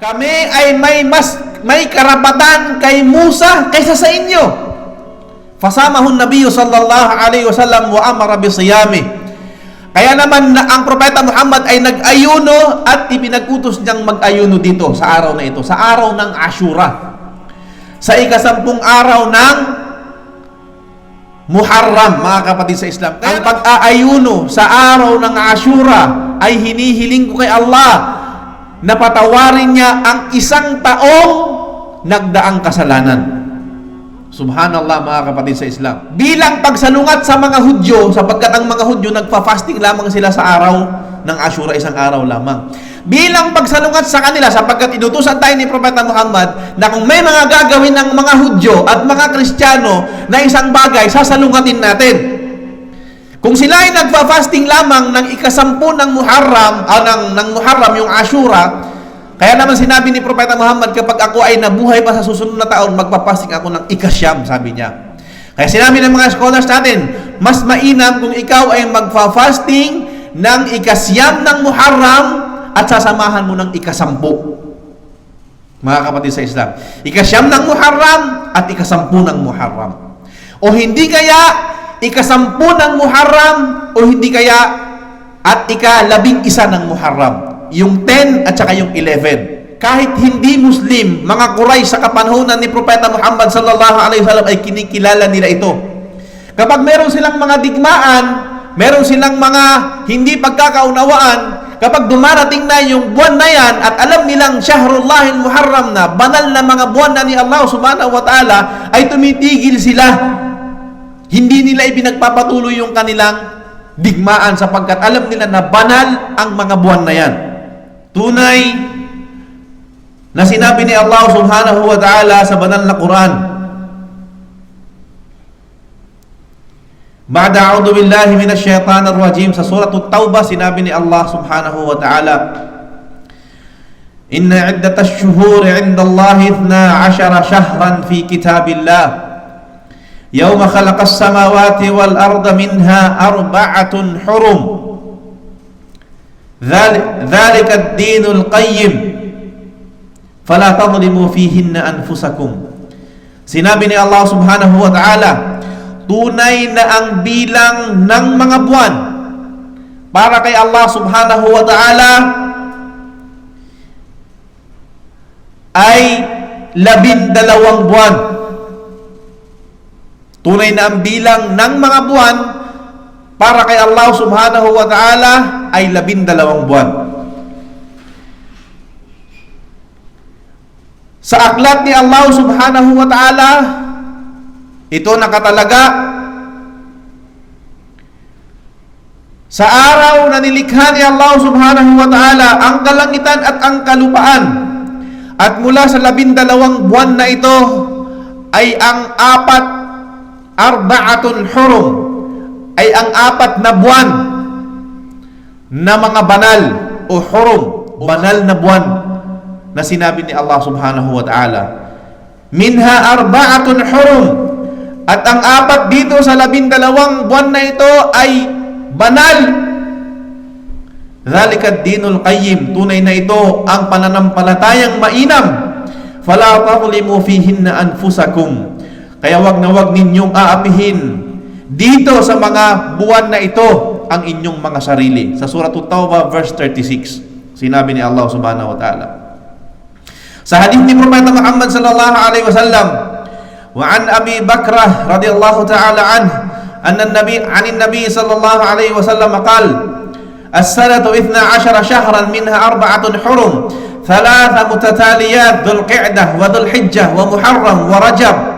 kami ay may karapatan kay Musa kaysa sa inyo. Fasamahun Nabiyyu sallallahu alaihi wasallam wa amara bi siyami. Kaya naman ang propeta Muhammad ay nag-ayuno at ipinag-utos niyang mag-ayuno dito sa araw na ito, sa araw ng Ashura, sa ika-10 araw ng Muharram, mga kapatid sa Islam. Kaya ang pag-aayuno sa araw ng Ashura ay hinihiling ko kay Allah na patawarin niya ang 1 taong nagdaang kasalanan. Subhanallah, mga kapatid sa Islam. Bilang pagsalungat sa mga Hudyo, sapagkat ang mga Hudyo nagpa-fasting lamang sila sa araw ng Ashura, 1 araw lamang. Bilang pagsalungat sa kanila, sapagkat inutusan tayo ni Propeta Muhammad na kung may mga gagawin ng mga Hudyo at mga Kristiyano na isang bagay, sasalungatin natin. Kung sila ay nagpa-fasting lamang ng ika-10 ng Muharram, ng Muharram, yung Ashura, kaya naman sinabi ni Propeta Muhammad, kapag ako ay nabuhay pa sa susunod na taon, magpapasting ako ng ika-9, sabi niya. Kaya sinabi ng mga scholars natin, mas mainam kung ikaw ay magpa-fasting ng ika-9 ng Muharram at sasamahan mo ng ika-10. Mga kapatid sa Islam, ika-9 ng Muharram at ika-10 ng Muharram. O hindi kaya ika-10 ng Muharram, o hindi kaya at ika-11 ng Muharram. Yung 10 at saka yung 11. Kahit hindi Muslim, mga Quraysh sa kapanahunan ni Propeta Muhammad sallallahu alaihi wasallam ay kinikilala nila ito. Kapag meron silang mga digmaan, meron silang mga hindi pagkakaunawaan, kapag dumarating na yung buwan na yan at alam nilang Shahrullahil Muharram na, banal na mga buwan na ni Allah subhanahu wa ta'ala, ay tumitigil sila. Hindi nila ibinagpapatuloy yung kanilang digmaan sapagkat alam nila na banal ang mga buwan na yan. Tunay na sinabi ni Allah subhanahu wa ta'ala sa banal na Quran. Ba'da a'udhu billahi minash shaitanir rajim, sa surah At-Taubah, sinabi ni Allah subhanahu wa ta'ala, Inna iddatash shuhuri 'inda Allahi 12 shahran fi kitabillah, yawma khalaqas samawati wal arda minha 4 hurum. ذلك الدين القيم فلا تظلموا فيهن أنفسكم. Sinabi ni Allah subhanahu wa ta'ala, tunay na ang bilang ng mga buwan para kay Allah subhanahu wa ta'ala ay 12 buwan. Tunay na ang bilang ng mga buwan para kay Allah subhanahu wa ta'ala ay 12 buwan. Sa aklat ni Allah subhanahu wa ta'ala, ito nakatalaga sa araw na nilikha ni Allah subhanahu wa ta'ala ang kalangitan at ang kalupaan. At mula sa 12 buwan na ito ay ang 4 hurum, ay ang 4 na buwan na mga banal o hurum, banal na buwan na sinabi ni Allah subhanahu wa ta'ala. Minha 4 hurum, at ang 4 dito sa 12 buwan na ito ay banal. Dhalika ad-dinul qayyim, tunay na ito ang pananampalatayang mainam. Fala tadhlimu fihinna anfusakum, kaya wag na wag ninyong aapihin dito sa mga buwan na ito ang inyong mga sarili. Sa surah At-Taubah verse 36, sinabi ni Allah subhanahu wa ta'ala. Sa hadith ni Propeta Muhammad sallallahu alaihi wasallam, wa an Abi Bakrah radhiyallahu ta'ala anna an-nabi sallallahu alaihi wasallam qala, as-sanatu 12 shahran minha 4 hurum, 3 mutataliyat, Dhul Qi'dah wa Dhul Hijjah wa Muharram wa Rajab.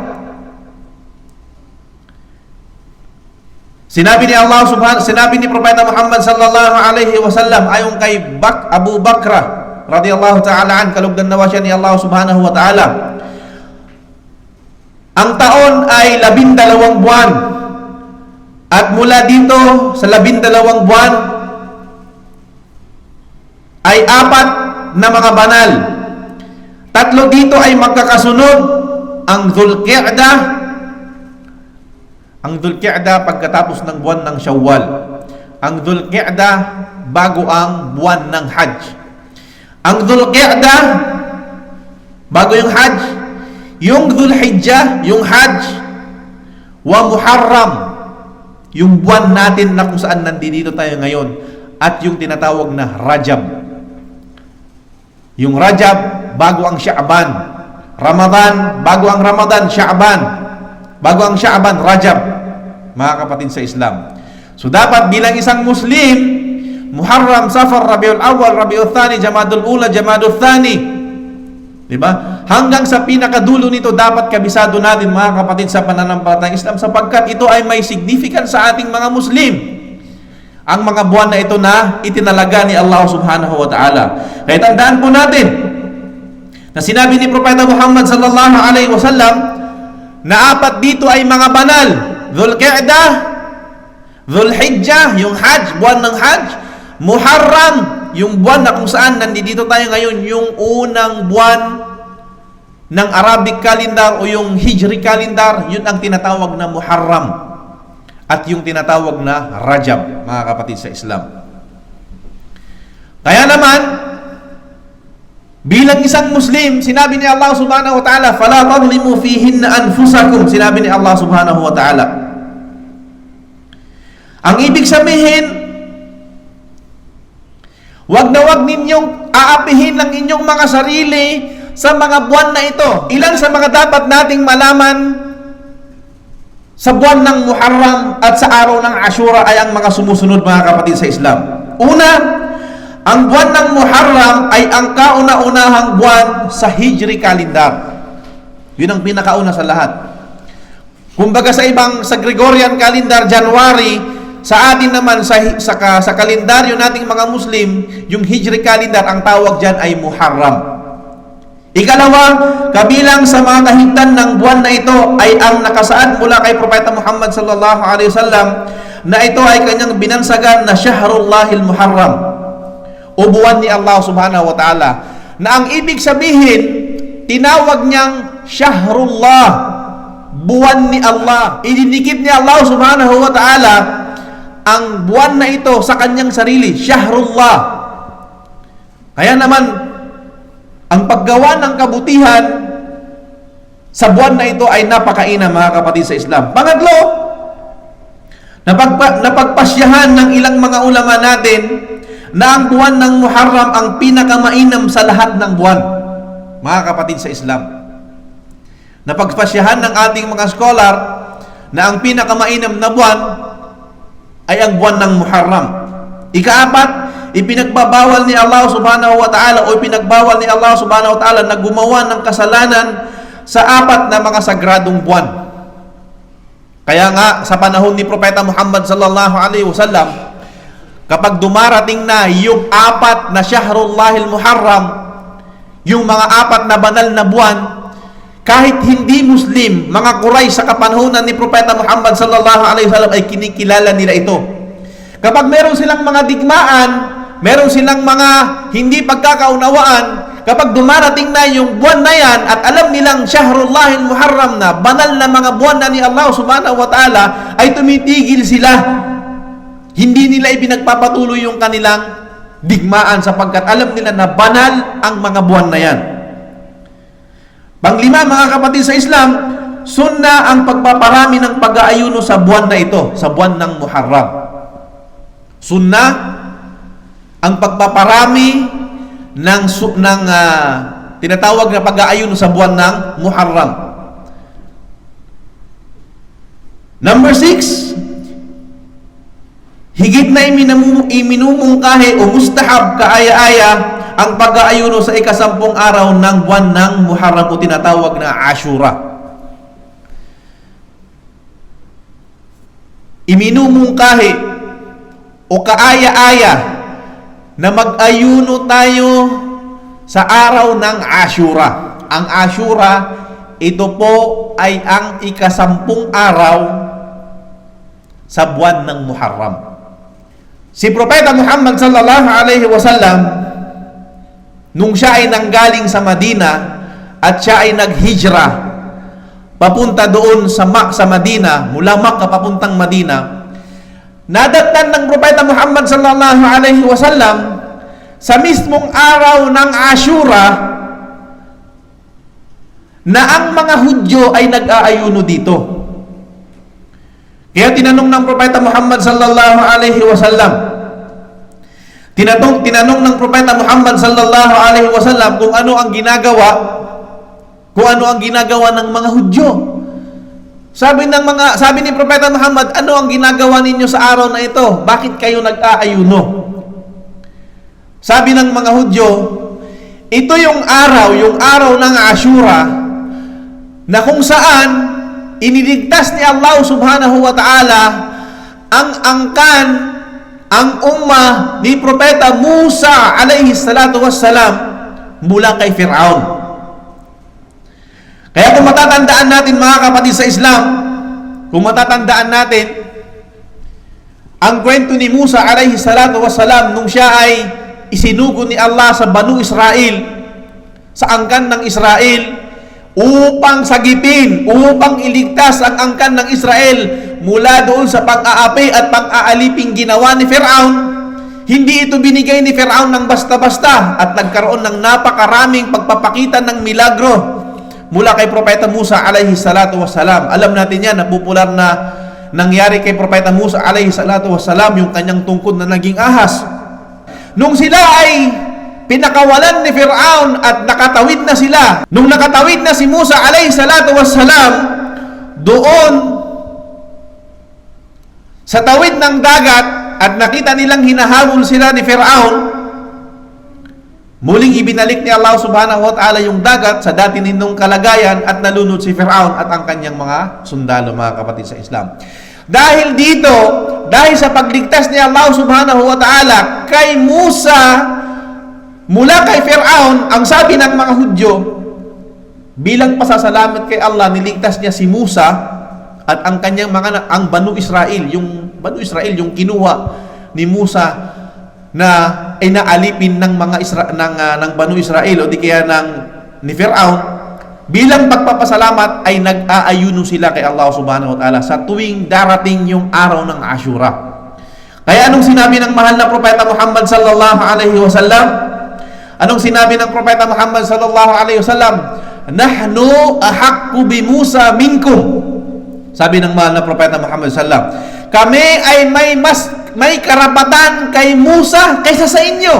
Sinabi ni Propeta Muhammad sallallahu alaihi wasallam ayon kay Abu Bakrah radhiyallahu ta'ala an, kalugdan nawa siya ni Allah subhanahu wa ta'ala, ang taon ay 12 buwan, at mula dito sa 12 buwan ay 4 na mga banal. 3 dito ay magkakasunod, ang Dhul Qi'dah, pagkatapos ng buwan ng Shawwal. Ang Dhul Qi'dah bago ang buwan ng Hajj. Ang Dhul Qi'dah bago yung Hajj, yung Dhul Hijjah, yung Hajj, wa Muharram, yung buwan natin na kung saan nandito tayo ngayon, at yung tinatawag na Rajab. Yung Rajab, bago ang Sha'ban. Ramadan, bago ang Ramadan, Sha'ban. Bago ang Sha'ban, Rajab. Mga kapatid sa Islam. So dapat bilang isang Muslim, Muharram, Safar, Rabiul Awwal, Rabiul Thani, Jamadul Ula, Jamadul Thani. Diba? Hanggang sa pinakadulo nito dapat kabisado natin, mga kapatid, sa pananampalatayang Islam, sapagkat ito ay may significance sa ating mga Muslim. Ang mga buwan na ito na itinalaga ni Allah subhanahu wa ta'ala. Kaya tandaan po natin na sinabi ni Propeta Muhammad sallallahu alaihi wasallam na apat dito ay mga banal: Dhul Qi'dah, Dhul Hijjah, yung Hajj, buwan ng Hajj; Muharram, yung buwan na kung saan nandito tayo ngayon, yung unang buwan ng Arabic calendar o yung Hijri calendar, yun ang tinatawag na Muharram. At yung tinatawag na Rajab, mga kapatid sa Islam. Kaya naman, bilang isang Muslim, sinabi ni Allah subhanahu wa ta'ala, فَلَا تَظْلِمُوا فِيهِنَّ أَنفُسَكُمْ. Sinabi ni Allah subhanahu wa ta'ala. Ang ibig sabihin, wag na wag ninyong aapihin ng inyong mga sarili sa mga buwan na ito. Ilan sa mga dapat nating malaman sa buwan ng Muharram at sa araw ng Ashura ay ang mga sumusunod, mga kapatid sa Islam. Una, ang buwan ng Muharram ay ang kauna-unahang buwan sa Hijri calendar. Yun ang pinakauna sa lahat. Kumbaga sa Gregorian calendar, January, sa atin naman sa kalendaryo nating mga Muslim, yung Hijri calendar, ang tawag dyan ay Muharram. Ikalawa, kabilang sa mga kahigtan ng buwan na ito ay ang nakasaad mula kay Propeta Muhammad sallallahu alaihi wasallam na ito ay kanyang binansagan na Shahrullahil Muharram, o buwan ni Allah subhanahu wa ta'ala, na ang ibig sabihin, tinawag niyang Shahrullah, buwan ni Allah. Idinikit ni Allah subhanahu wa ta'ala ang buwan na ito sa kanyang sarili, Shahrullah. Kaya naman, ang paggawa ng kabutihan sa buwan na ito ay napakainam, mga kapatid sa Islam. Pangatlo, napagpasyahan ng ilang mga ulama natin na ang buwan ng Muharram ang pinakamainam sa lahat ng buwan, mga kapatid sa Islam. Napagpasyahan ng ating mga scholar na ang pinakamainam na buwan ay ang buwan ng Muharram. Ikaapat, ipinagbabawal ni Allah subhanahu wa ta'ala o ipinagbawal ni Allah subhanahu wa ta'ala na gumawa ng kasalanan sa apat na mga sagradong buwan. Kaya nga sa panahon ni Propeta Muhammad sallallahu alaihi wasallam, kapag dumarating na yung apat na Shahrullahil Muharram, yung mga apat na banal na buwan, kahit hindi Muslim, mga Quraysh sa kapanahunan ni Propeta Muhammad sallallahu alaihi wasallam ay kinikilala nila ito. Kapag meron silang mga digmaan, meron silang mga hindi pagkakaunawaan, kapag dumarating na yung buwan na yan at alam nilang Shahrullahil Muharram na, banal na mga buwan na ni Allah subhanahu wa ta'ala, ay tumitigil sila. Hindi nila ipinagpapatuloy yung kanilang digmaan sapagkat alam nila na banal ang mga buwan na yan. Panglima, mga kapatid sa Islam, sunna ang pagpaparami ng pag-aayuno sa buwan na ito, sa buwan ng Muharram. Sunna ang pagpaparami ng tinatawag na pag-aayuno sa buwan ng Muharram. Number 6, higit na iminumungkahi o mustahab, kaaya-aya ang pag-aayuno sa ika-10 araw ng buwan ng Muharram o tinatawag na Ashura. Iminumungkahi o kaaya-aya na mag-ayuno tayo sa araw ng Ashura. Ang Ashura, ito po ay ang ika-10 araw sa buwan ng Muharram. Si Propeta Muhammad sallallahu alaihi wasallam, nung siya ay nanggaling sa Madina at siya ay naghijra papunta doon sa Madina, mula Makkah papuntang Madina, nadatnan ng Propeta Muhammad sallallahu alaihi wasallam sa mismong araw ng Ashura na ang mga Hudyo ay nag-aayuno dito. Kaya tinanong ng Propeta Muhammad sallallahu alaihi wasallam, tinanong ng Propeta Muhammad sallallahu alaihi wasallam kung ano ang ginagawa ng mga Hudyo. Sabi ni Propeta Muhammad, ano ang ginagawa ninyo sa araw na ito? Bakit kayo nag-aayuno? Sabi ng mga Hudyo, ito yung araw ng Ashura, na kung saan iniligtas ni Allah subhanahu wa ta'ala ang angkan, ang ummah ni Propeta Musa alayhi salatu wassalam mula kay Fir'aun. Kaya kung matatandaan natin mga kapatid sa Islam, kung matatandaan natin ang kwento ni Musa alayhi salatu wassalam nung siya ay isinugo ni Allah sa Banu Israel, sa angkan ng Israel, upang sagipin, upang iligtas ang angkan ng Israel mula doon sa pang-aapi at pang-aaliping ginawa ni Fir'aun. Hindi ito binigay ni Fir'aun ng basta-basta at nagkaroon ng napakaraming pagpapakita ng milagro mula kay Propeta Musa alayhi salatu wassalam. Alam natin yan, napupular na nangyari kay Propeta Musa alayhi salatu wassalam yung kanyang tungkod na naging ahas. Nung sila ay pinakawalan ni Fir'aun at nakatawid na sila, nung nakatawid na si Musa alayhi salatu wassalam doon sa tawid ng dagat at nakita nilang hinahabol sila ni Fir'aun, muling ibinalik ni Allah subhanahu wa ta'ala yung dagat sa dati nitong kalagayan at nalunod si Fir'aun at ang kanyang mga sundalo, mga kapatid sa Islam. Dahil dito, dahil sa pagligtas ni Allah subhanahu wa ta'ala kay Musa mula kay Fir'aun, ang sabi ng mga Hudyo, bilang pasasalamat kay Allah, niligtas niya si Musa at ang kanyang ang Banu Israel, yung kinuha ni Musa na inaalipin ng mga ng Banu Israel o di kaya ni Fir'aun, bilang pagpapasalamat ay nag-aayuno sila kay Allah subhanahu wa ta'ala sa tuwing darating yung araw ng Ashura. Kaya anong sinabi ng mahal na Propeta Muhammad sallallahu alaihi wasallam? Anong sinabi ng Propeta Muhammad sallallahu alaihi wasallam? Nahnu ahaqqu bi Musa minkum. Sabi ng mahal na Propeta Muhammad sallallahu alaihi wasallam, kami ay may karapatan kay Musa kaysa sa inyo.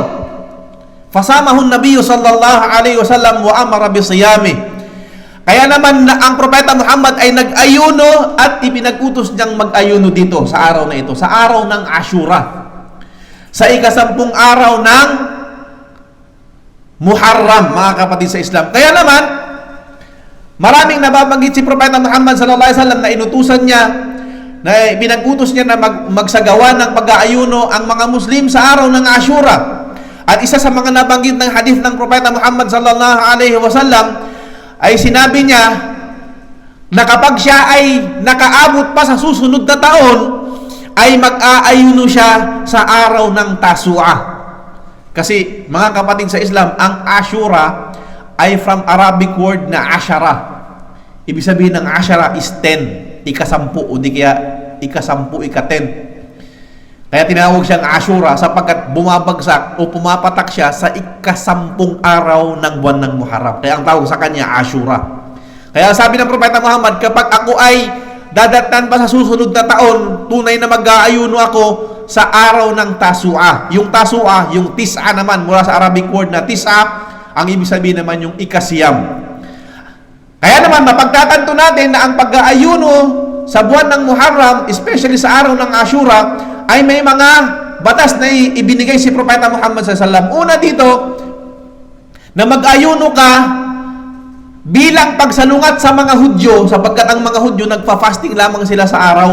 Fasamahu an-nabiy sallallahu alaihi wasallam wa amara bi siyami. Kaya naman na ang Propeta Muhammad ay nag-ayuno at ipinag-utos niyang mag-ayuno dito sa araw na ito, sa araw ng Ashura, sa ika-10 araw ng Muharram, mga kapatid sa Islam. Kaya naman, maraming nababanggit si Propeta Muhammad sallallahu alaihi wasallam na inutusan niya, na pinag-utos niya na magsagawa ng pag-aayuno ang mga Muslim sa araw ng Ashura. At isa sa mga nabanggit ng hadith ng Propeta Muhammad sallallahu alaihi wasallam ay sinabi niya na kapag siya ay nakaabot pa sa susunod na taon, ay mag-aayuno siya sa araw ng Tasu'a. Kasi mga kapatid sa Islam, ang Ashura ay from Arabic word na Ashara. Ibig sabihin ng Ashara is 10, ika-10 o di kaya ika-10, ika-10. Kaya tinawag siyang Ashura sapagkat bumabagsak o pumapatak siya sa ika-10 araw ng buwan ng Muharram. Kaya ang tawag sa kanya Ashura. Kaya sabi ng Propeta Muhammad, kapag ako ay dadatnan pa sa susunod na taon, tunay na mag-aayuno ako sa araw ng Tasu'a. Yung Tasu'a, yung Tis'a naman, mula sa Arabic word na Tis'a, ang ibig sabihin naman yung ikasiyam. Kaya naman, mapagtatanto natin na ang pag-aayuno sa buwan ng Muharram, especially sa araw ng Ashura, ay may mga batas na ibinigay si Propeta Muhammad SAW. Una dito, na mag-ayuno ka bilang pagsalungat sa mga Hudyo, sapagkat ang mga Hudyo nagpa-fasting lamang sila sa araw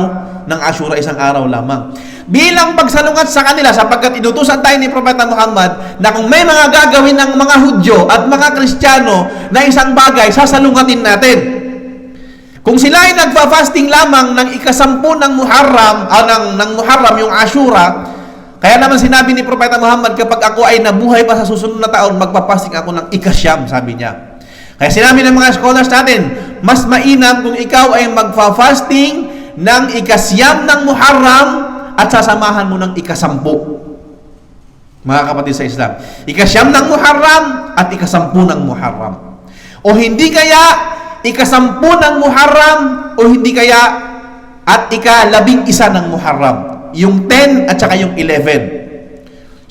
ng Ashura, isang araw lamang. Bilang pagsalungat sa kanila, sapagkat inutusan tayo ni Propeta Muhammad na kung may mga gagawin ng mga Hudyo at mga Kristiyano na isang bagay, sasalungatin natin. Kung sila ay nagpa-fasting lamang ng ika-10 ng Muharram, ng Muharram, yung Ashura, kaya naman sinabi ni Propeta Muhammad, kapag ako ay nabuhay pa sa susunod na taon, magpa-fasting ako ng ika-siyam, sabi niya. Kaya sinabi ng mga scholars natin, mas mainam kung ikaw ay magpa-fasting ng ika-siyam ng Muharram at sasamahan mo ng ika-10. Mga kapatid sa Islam, ika-siyam ng Muharram at ika-10 ng Muharram. O hindi kaya ika-10 ng Muharram o hindi kaya at ika-11 ng Muharram? Yung 10 at saka yung 11.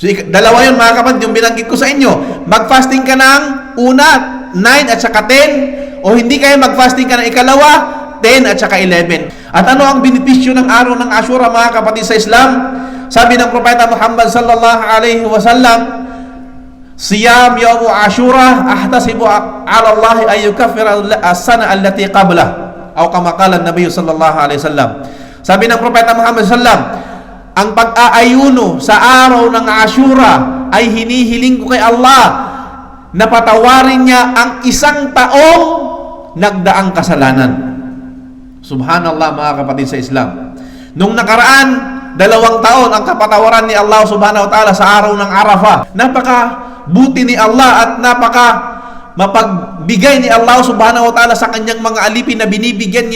So, dalawa yun mga kapatid, yung binanggit ko sa inyo. Mag-fasting ka ng una, 9 at saka 10, o hindi kaya mag-fasting ka ng ikalawa, 10 at saka 11. At ano ang benepisyo ng araw ng Ashura mga kapatid sa Islam? Sabi ng Propeta Muhammad sallallahu alaihi wasallam, Siyam yawmu Ashura ahtasibu ala Allah ay yukaffira as-sana allati qablah, o kama qala an-nabiy sallallahu alaihi wasallam. Sabi ng Propeta Muhammad sallallahu, ang pag-aayuno sa araw ng Ashura ay hinihiling ko kay Allah na patawarin niya ang isang taong nagdaang kasalanan. Subhanallah mga kapatid sa Islam. Nung nakaraan, 2 taon ang kapatawaran ni Allah subhanahu wa ta'ala sa araw ng Arafah. Napaka buti ni Allah at napaka mapagbigay ni Allah subhanahu wa ta'ala sa kanyang mga alipin na binibigyan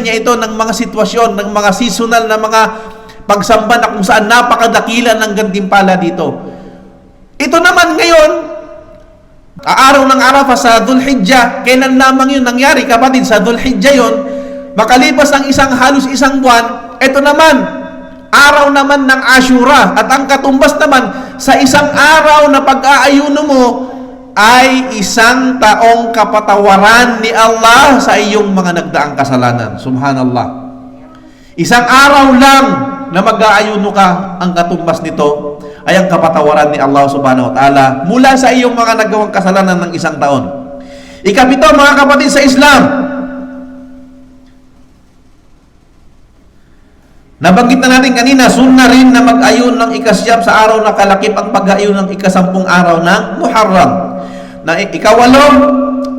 niya ito ng mga sitwasyon, ng mga seasonal na mga pagsamba na kung saan napakadakila ng gantimpala dito. Ito naman ngayon, araw ng Arafah sa Dhul-Hijjah, kailan lamang yun nangyari kapatid? Sa Dhul-Hijjah yun, makalipas ng halos isang buwan, ito naman, araw naman ng Ashura, at ang katumbas naman sa isang araw na pag-aayuno mo ay 1 taong kapatawaran ni Allah sa iyong mga nagdaang kasalanan. Subhanallah. 1 araw lang na mag-aayuno ka, ang katumbas nito ay ang kapatawaran ni Allah subhanahu wa ta'ala mula sa iyong mga nagawang kasalanan ng 1 taon. Ikapito mga kapatid sa Islam, nabanggit na natin kanina, sunna rin na mag-ayun ng ika-9 sa araw na kalakip ang pag-ayun ng ika-10 araw ng Muharram. Na ika-8,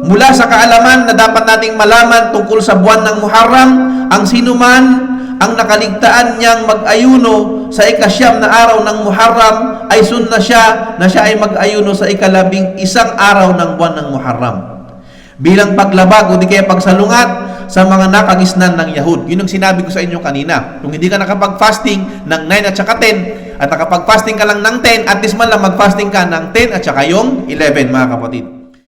mula sa kaalaman na dapat nating malaman tungkol sa buwan ng Muharram, ang sinuman ang nakaligtaan niyang mag-ayuno sa ika-9 na araw ng Muharram ay sunna siya na siya ay mag-ayuno sa ika-11 araw ng buwan ng Muharram. Bilang paglabag o di kaya pagsalungat sa mga nakagisnan ng Yahud. Yun ang sinabi ko sa inyo kanina. Kung hindi ka nakapag-fasting ng 9 at saka 10, at nakapag-fasting ka lang ng 10, at least man lang mag-fasting ka ng 10 at saka yung 11 mga kapatid.